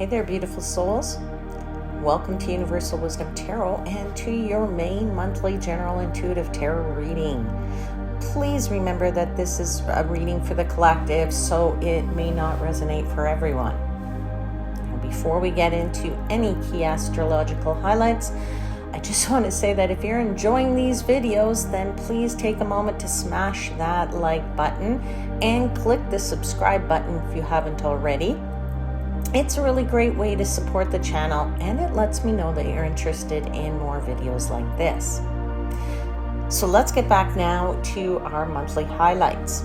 Hey there, beautiful souls. Welcome to Universal Wisdom Tarot and to your main monthly general intuitive tarot reading. Please remember that this is a reading for the collective, so it may not resonate for everyone. And before we get into any key astrological highlights, I just want to say that if you're enjoying these videos, then please take a moment to smash that like button and click the subscribe button if you haven't already. It's a really great way to support the channel, and it lets me know that you're interested in more videos like this. So let's get back now to our monthly highlights.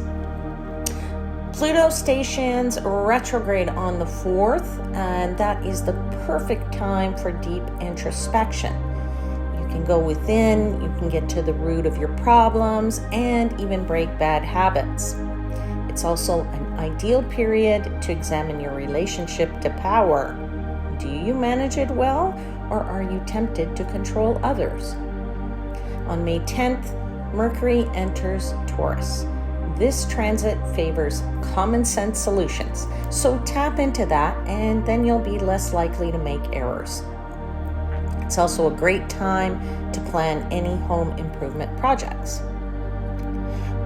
Pluto stations retrograde on the 4th, and that is the perfect time for deep introspection. You can go within, you can get to the root of your problems, and even break bad habits. It's also an ideal period to examine your relationship to power. Do you manage it well, or are you tempted to control others? On May 10th, Mercury enters Taurus. This transit favors common sense solutions, so tap into that and then you'll be less likely to make errors. It's also a great time to plan any home improvement projects.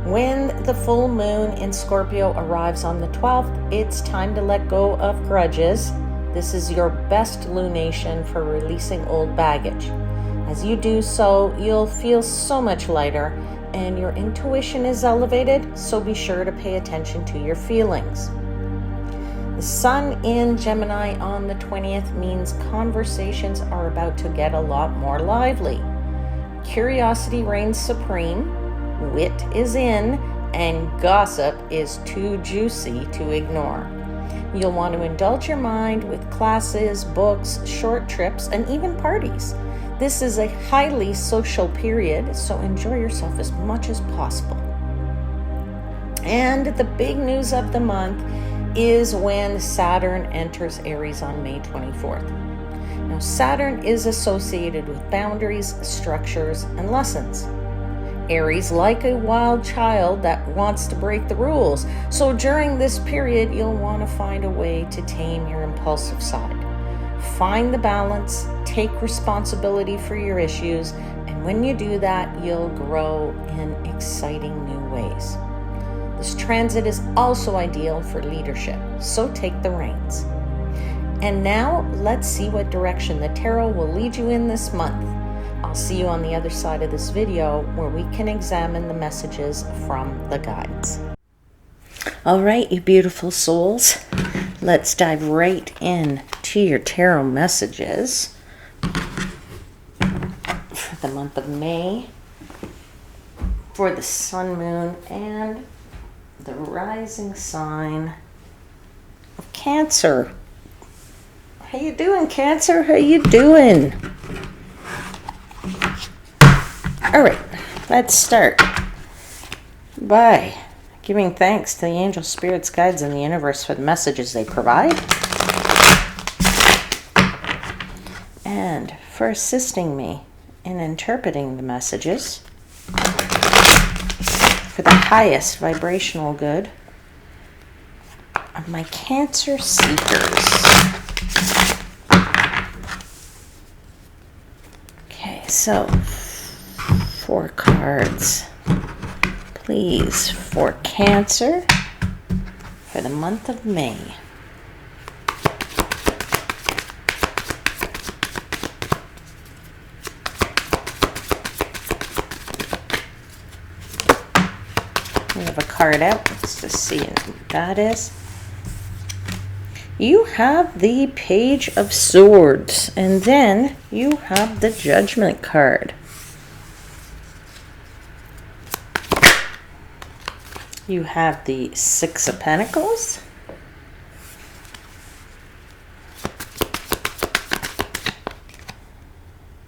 When the full moon in Scorpio arrives on the 12th, it's time to let go of grudges. This is your best lunation for releasing old baggage. As you do so, you'll feel so much lighter and your intuition is elevated, so be sure to pay attention to your feelings. The sun in Gemini on the 20th means conversations are about to get a lot more lively. Curiosity reigns supreme. Wit is in, and gossip is too juicy to ignore. You'll want to indulge your mind with classes, books, short trips, and even parties. This is a highly social period, so enjoy yourself as much as possible. And the big news of the month is when Saturn enters Aries on May 24th. Now, Saturn is associated with boundaries, structures, and lessons. Aries, like a wild child that wants to break the rules. So during this period, you'll want to find a way to tame your impulsive side. Find the balance, take responsibility for your issues, and when you do that, you'll grow in exciting new ways. This transit is also ideal for leadership, so take the reins. And now, let's see what direction the tarot will lead you in this month. I'll see you on the other side of this video where we can examine the messages from the guides. All right, you beautiful souls, let's dive right in to your tarot messages for the month of May, for the sun, moon, and the rising sign of Cancer. How you doing, Cancer? How you doing? All right, let's start by giving thanks to the angels, spirits, guides, and the universe for the messages they provide, and for assisting me in interpreting the messages for the highest vibrational good of my Cancer seekers. Okay, so 4 cards, please, for Cancer for the month of May. We have a card out. Let's just see what that is. You have the Page of Swords, and then you have the Judgment card. You have the 6 of Pentacles.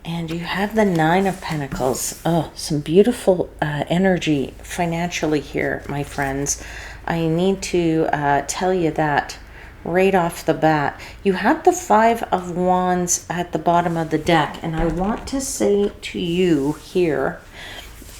And you have the 9 of Pentacles. Oh, some beautiful energy financially here, my friends. I need to tell you that right off the bat. You have the 5 of Wands at the bottom of the deck. And I want to say to you here,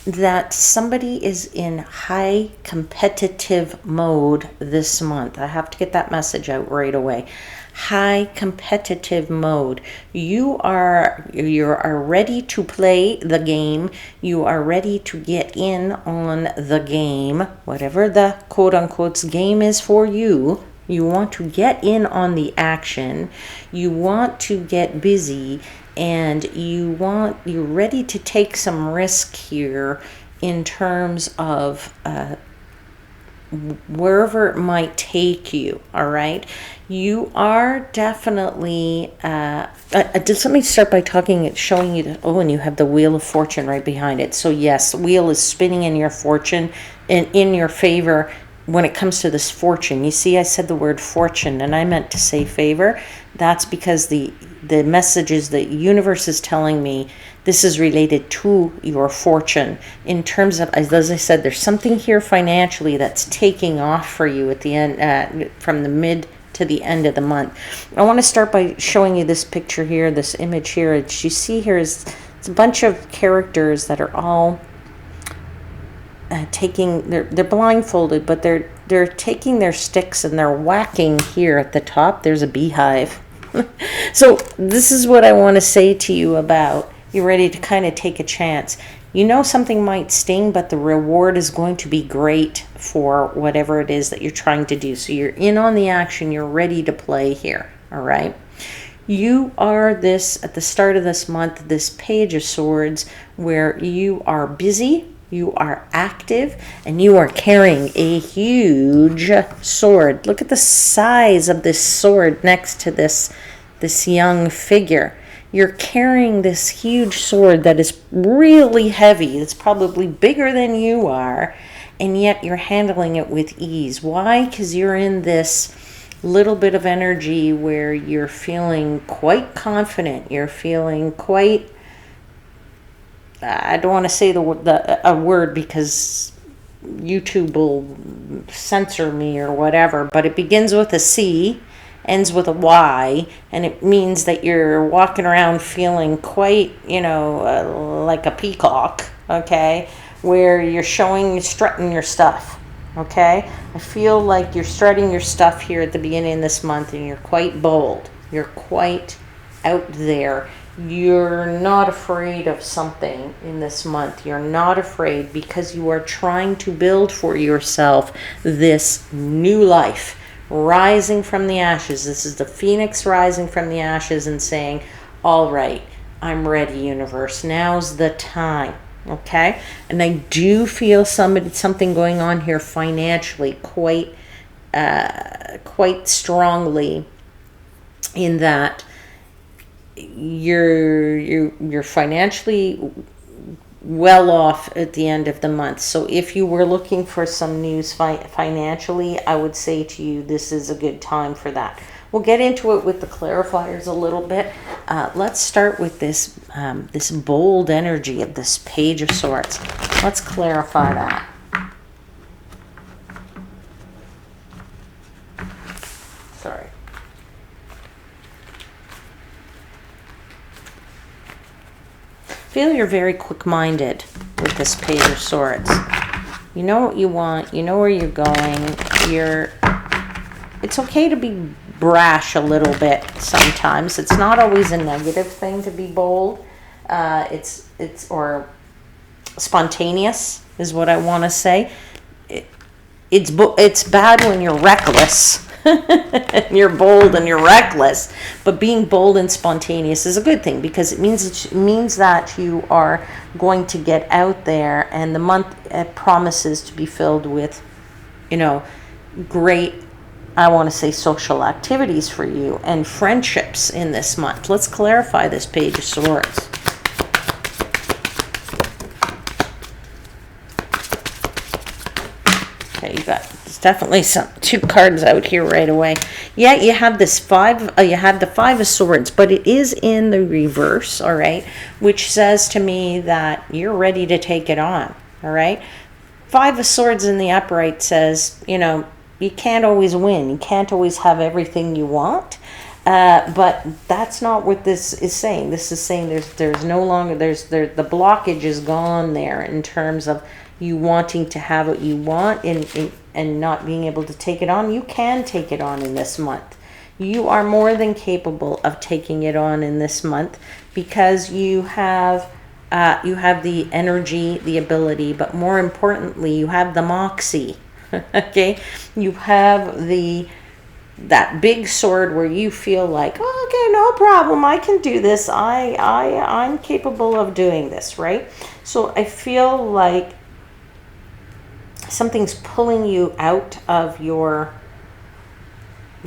that somebody is in high competitive mode this month. I have to get that message out right away. High competitive mode. You are ready to play the game. You are ready to get in on the game, whatever the quote unquote game is for you. You want to get in on the action. You want to get busy, and you're ready to take some risk here in terms of wherever it might take you. All right, you are definitely just let me start by showing you that. Oh, and you have the Wheel of Fortune right behind it. So yes, the wheel is spinning in your fortune and in your favor when it comes to this fortune. You see, I said the word fortune and I meant to say favor. That's because the messages the universe is telling me, this is related to your fortune in terms of, as I said, there's something here financially that's taking off for you at the end, from the mid to the end of the month. I want to start by showing you this picture here, this image here. As you see here is, it's a bunch of characters that are all they're blindfolded, but they're taking their sticks and they're whacking here at the top. There's a beehive. So this is what I want to say to you about, you're ready to kind of take a chance. You know something might sting, but the reward is going to be great for whatever it is that you're trying to do. So you're in on the action. You're ready to play here. All right. You are at the start of this month, this Page of Swords, where you are busy. You are active, and you are carrying a huge sword. Look at the size of this sword next to this young figure. You're carrying this huge sword that is really heavy. It's probably bigger than you are, and yet you're handling it with ease. Why? Because you're in this little bit of energy where you're feeling quite confident. You're feeling quite, I don't want to say a word because YouTube will censor me or whatever, but it begins with a C, ends with a Y, and it means that you're walking around feeling quite, like a peacock, okay, where you're strutting your stuff, okay? I feel like you're strutting your stuff here at the beginning of this month, and you're quite bold. You're quite out there. You're not afraid of something in this month. You're not afraid because you are trying to build for yourself this new life, rising from the ashes. This is the phoenix rising from the ashes and saying, all right, I'm ready, universe. Now's the time. Okay? And I do feel something going on here financially quite strongly, in that you're financially well off at the end of the month. So if you were looking for some news financially, I would say to you, this is a good time for that. We'll get into it with the clarifiers a little bit. Let's start with this bold energy of this Page of Swords. Let's clarify that. Sorry. Feel you're very quick-minded with this Page of Swords. You know what you want. You know where you're going. It's okay to be brash a little bit sometimes. It's not always a negative thing to be bold. Or spontaneous is what I want to say. It's bad when you're reckless. You're bold and you're reckless, but being bold and spontaneous is a good thing, because it means that you are going to get out there, and the month promises to be filled with, great, I want to say, social activities for you and friendships in this month. Let's clarify this Page of Swords. Okay, you got definitely two cards out here right away. Yeah, you have this you have the Five of Swords, but it is in the reverse, all right, which says to me that you're ready to take it on, all right? Five of Swords in the upright says, you can't always win. You can't always have everything you want. But that's not what this is saying. This is saying there's no longer the blockage is gone there in terms of you wanting to have what you want and not being able to take it on. You can take it on in this month. You are more than capable of taking it on in this month because you have the energy, the ability, but more importantly, you have the moxie. Okay, you have that big sword where you feel like, oh, okay, no problem, I can do this. I'm capable of doing this, right? So I feel like something's pulling you out of your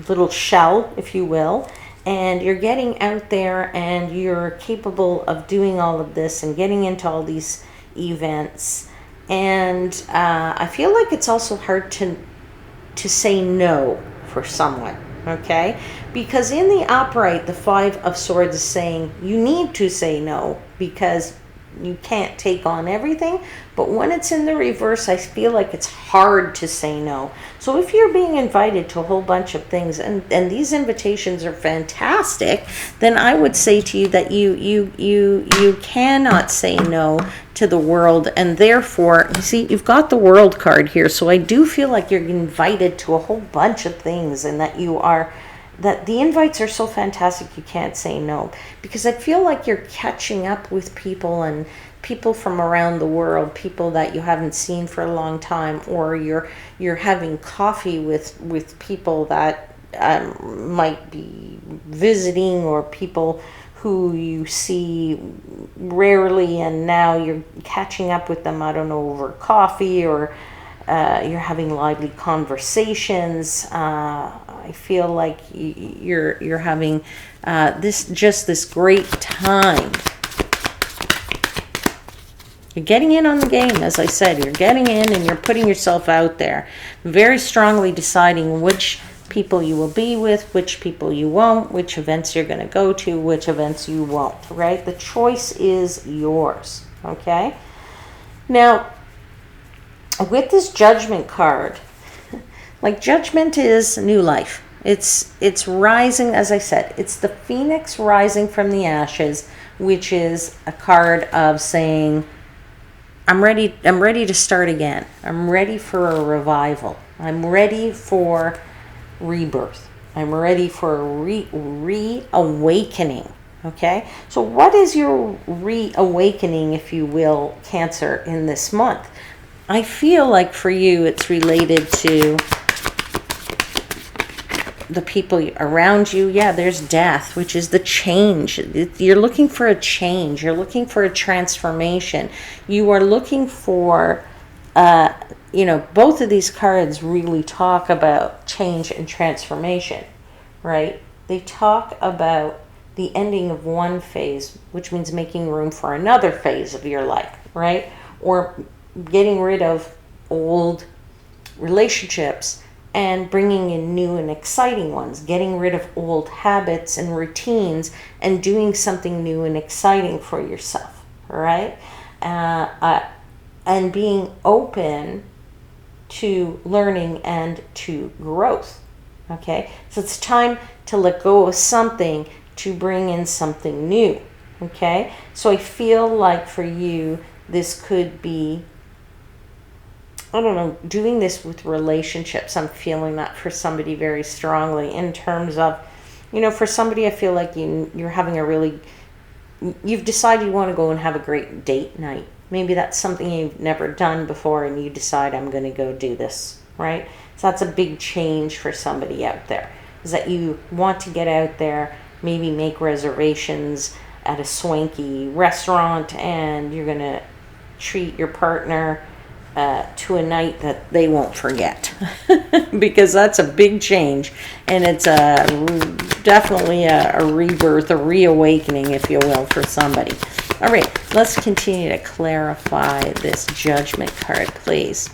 little shell, if you will, and you're getting out there and you're capable of doing all of this and getting into all these events. And I feel like it's also hard to say no for someone, okay? Because in the upright, the Five of Swords is saying you need to say no because you can't take on everything. But when it's in the reverse, I feel like it's hard to say no. So if you're being invited to a whole bunch of things and these invitations are fantastic, then I would say to you that you cannot say no to the world, and therefore, you see, you've got the World card here. So I do feel like you're invited to a whole bunch of things, and that the invites are so fantastic you can't say no, because I feel like you're catching up with people and people from around the world, people that you haven't seen for a long time, or you're having coffee with people that might be visiting, or people who you see rarely, and now you're catching up with them, I don't know, over coffee, or you're having lively conversations. I feel like you're having this great time. You're getting in on the game, as I said. You're getting in and you're putting yourself out there, very strongly deciding which people you will be with, which people you won't, which events you're going to go to, which events you won't, right? The choice is yours, okay? Now, with this Judgment card, like, Judgment is new life. It's rising, as I said. It's the phoenix rising from the ashes, which is a card of saying, I'm ready to start again. I'm ready for a revival. I'm ready for rebirth. I'm ready for a reawakening. Okay? So what is your reawakening, if you will, Cancer, in this month? I feel like for you it's related to the people around you. Yeah, there's death, which is the change. You're looking for a change. You're looking for a transformation. You are looking for, both of these cards really talk about change and transformation, right? They talk about the ending of one phase, which means making room for another phase of your life, right? Or getting rid of old relationships and bringing in new and exciting ones, getting rid of old habits and routines and doing something new and exciting for yourself, right? And being open to learning and to growth, okay? So it's time to let go of something to bring in something new, okay? So I feel like for you, this could be, I don't know, doing this with relationships. I'm feeling that for somebody very strongly in terms of, for somebody, I feel like you're having you've decided you want to go and have a great date night. Maybe that's something you've never done before and you decide, I'm going to go do this, right? So that's a big change for somebody out there, is that you want to get out there, maybe make reservations at a swanky restaurant, and you're going to treat your partner to a night that they won't forget. Because that's a big change, and it's definitely a rebirth, a reawakening, if you will, for somebody. All right, let's continue to clarify this Judgment card, please.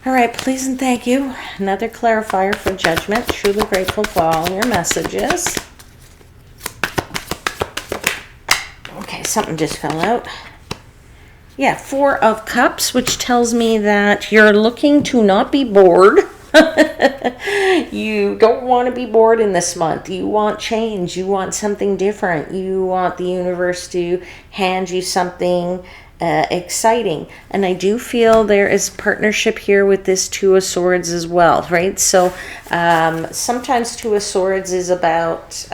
All right, please and thank you. Another clarifier for Judgment. Truly grateful for all your messages. Okay, something just fell out. Yeah, Four of Cups, which tells me that you're looking to not be bored. You don't want to be bored in this month. You want change. You want something different. You want the universe to hand you something exciting. And I do feel there is partnership here with this Two of Swords as well, right? So sometimes Two of Swords is about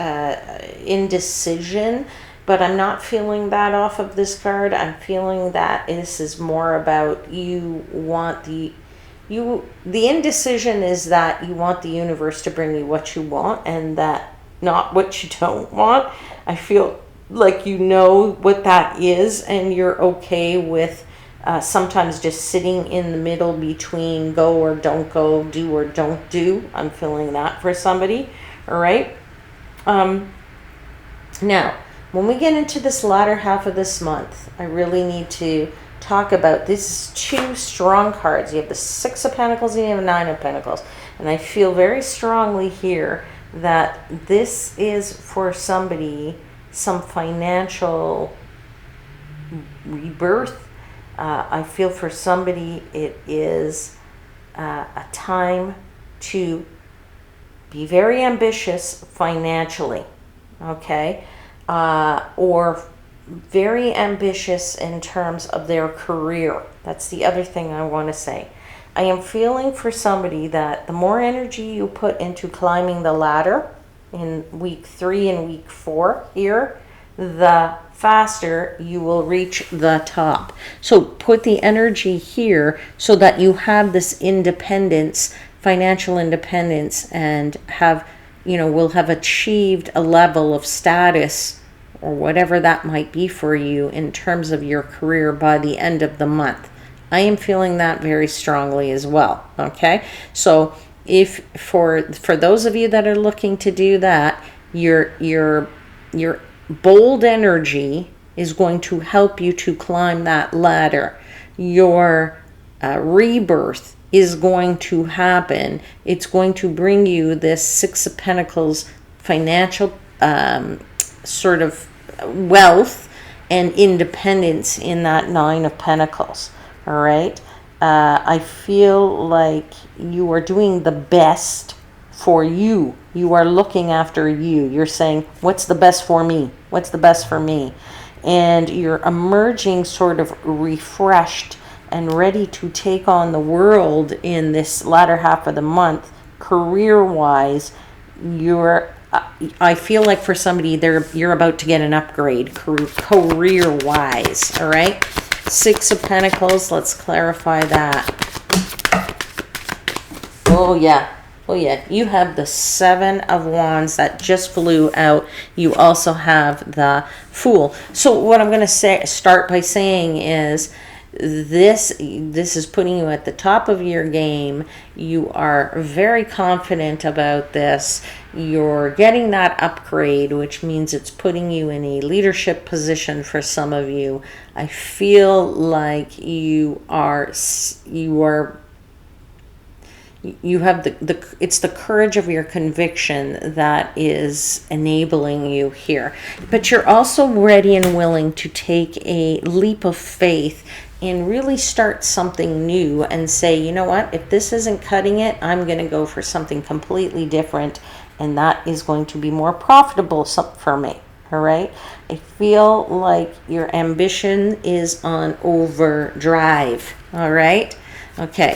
indecision, but I'm not feeling that off of this card. I'm feeling that this is more about you want the indecision is that you want the universe to bring you what you want and that not what you don't want. I feel like you know what that is and you're okay with sometimes just sitting in the middle between go or don't go, do or don't do. I'm feeling that for somebody. All right. Now, when we get into this latter half of this month, I really need to talk about this. Two strong cards. You have the Six of Pentacles and you have Nine of Pentacles. And I feel very strongly here that this is for somebody some financial rebirth. I feel for somebody it is a time to be very ambitious financially, okay? Or very ambitious in terms of their career. That's the other thing I want to say. I am feeling for somebody that the more energy you put into climbing the ladder in week 3 and week 4 here, the faster you will reach the top. So put the energy here so that you have this independence, financial independence, and have, will have achieved a level of status or whatever that might be for you in terms of your career by the end of the month. I am feeling that very strongly as well. Okay, so if for those of you that are looking to do that, your bold energy is going to help you to climb that ladder. Your rebirth is going to happen. It's going to bring you this Six of Pentacles financial sort of wealth and independence in that Nine of Pentacles. All right. I feel like you are doing the best for you. You are looking after you. You're saying, what's the best for me? What's the best for me? And you're emerging sort of refreshed and ready to take on the world in this latter half of the month. Career-wise, I feel like for somebody you're about to get an upgrade career-wise. All right. Six of Pentacles. Let's clarify that. Oh yeah. Oh yeah. You have the Seven of Wands that just flew out. You also have the Fool. So what I'm going to start by saying is this is putting you at the top of your game. You are very confident about this. You're getting that upgrade, which means it's putting you in a leadership position for some of you. I feel like you have it's the courage of your conviction that is enabling you here. But you're also ready and willing to take a leap of faith and really start something new and say, you know what, if this isn't cutting it, I'm going to go for something completely different, and that is going to be more profitable for me. All right. I feel like your ambition is on overdrive. All right. Okay.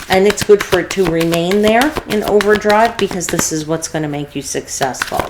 And it's good for it to remain there in overdrive because this is what's going to make you successful.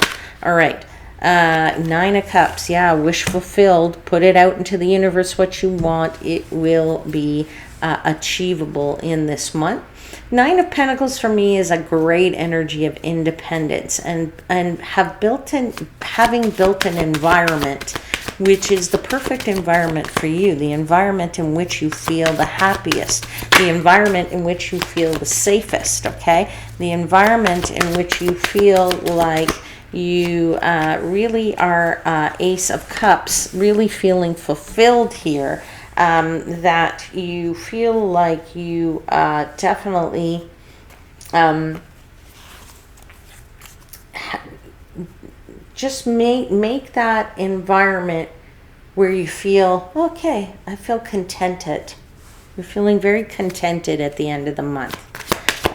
All right. Nine of Cups. Yeah, wish fulfilled. Put it out into the universe what you want. It will be achievable in this month. Nine of Pentacles for me is a great energy of independence and having built an environment which is the perfect environment for you, the environment in which you feel the happiest, the environment in which you feel the safest, okay? The environment in which you feel like you really are Ace of Cups, really feeling fulfilled here. that you feel like you definitely just make that environment where you feel, okay, I feel contented. You're feeling very contented at the end of the month.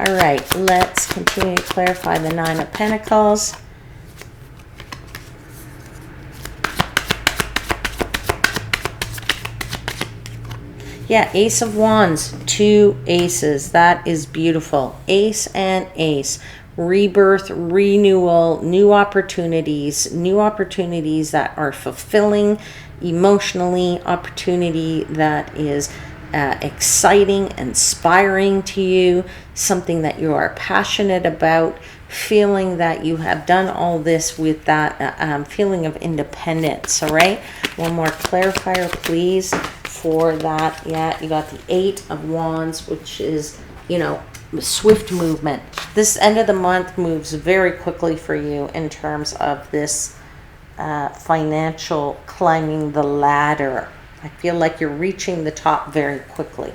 All right, let's continue to clarify the Nine of Pentacles. Yeah, Ace of Wands, 2 aces. That is beautiful. Ace and ace. Rebirth, renewal, new opportunities that are fulfilling emotionally, opportunity that is exciting, inspiring to you, something that you are passionate about, feeling that you have done all this with that feeling of independence. All right, one more clarifier, please, for that. Yeah, you got the 8 of Wands, which is, you know, swift movement. This end of the month moves very quickly for you in terms of this financial climbing the ladder. I feel like you're reaching the top very quickly.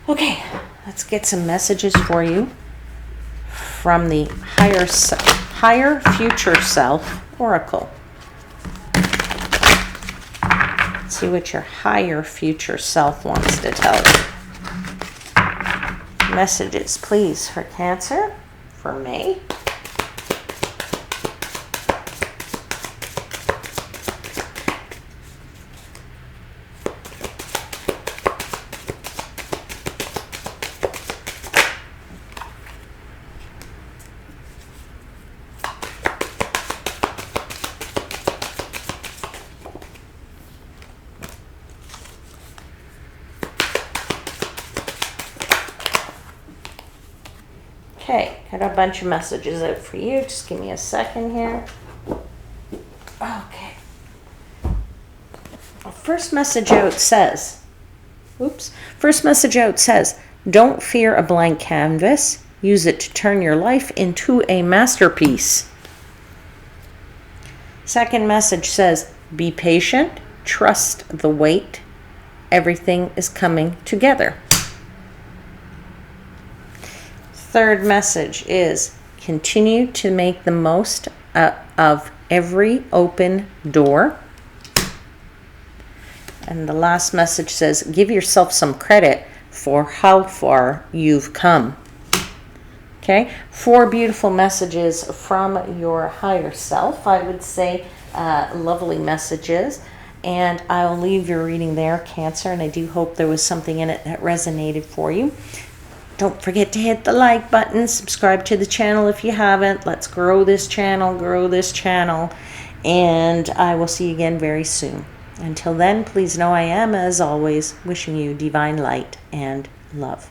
Okay, let's get some messages for you from the higher future self oracle. Let's see what your higher future self wants to tell you. Messages, please, for Cancer for May. Okay, got a bunch of messages out for you. Just give me a second here. Okay. First message out says, don't fear a blank canvas. Use it to turn your life into a masterpiece. Second message says, be patient, trust the wait. Everything is coming together. Third message is continue to make the most of every open door. And the last message says give yourself some credit for how far you've come. Okay, 4 beautiful messages from your higher self. I would say lovely messages. And I'll leave your reading there, Cancer. And I do hope there was something in it that resonated for you. Don't forget to hit the like button, subscribe to the channel if you haven't. Let's grow this channel, and I will see you again very soon. Until then, please know I am, as always, wishing you divine light and love.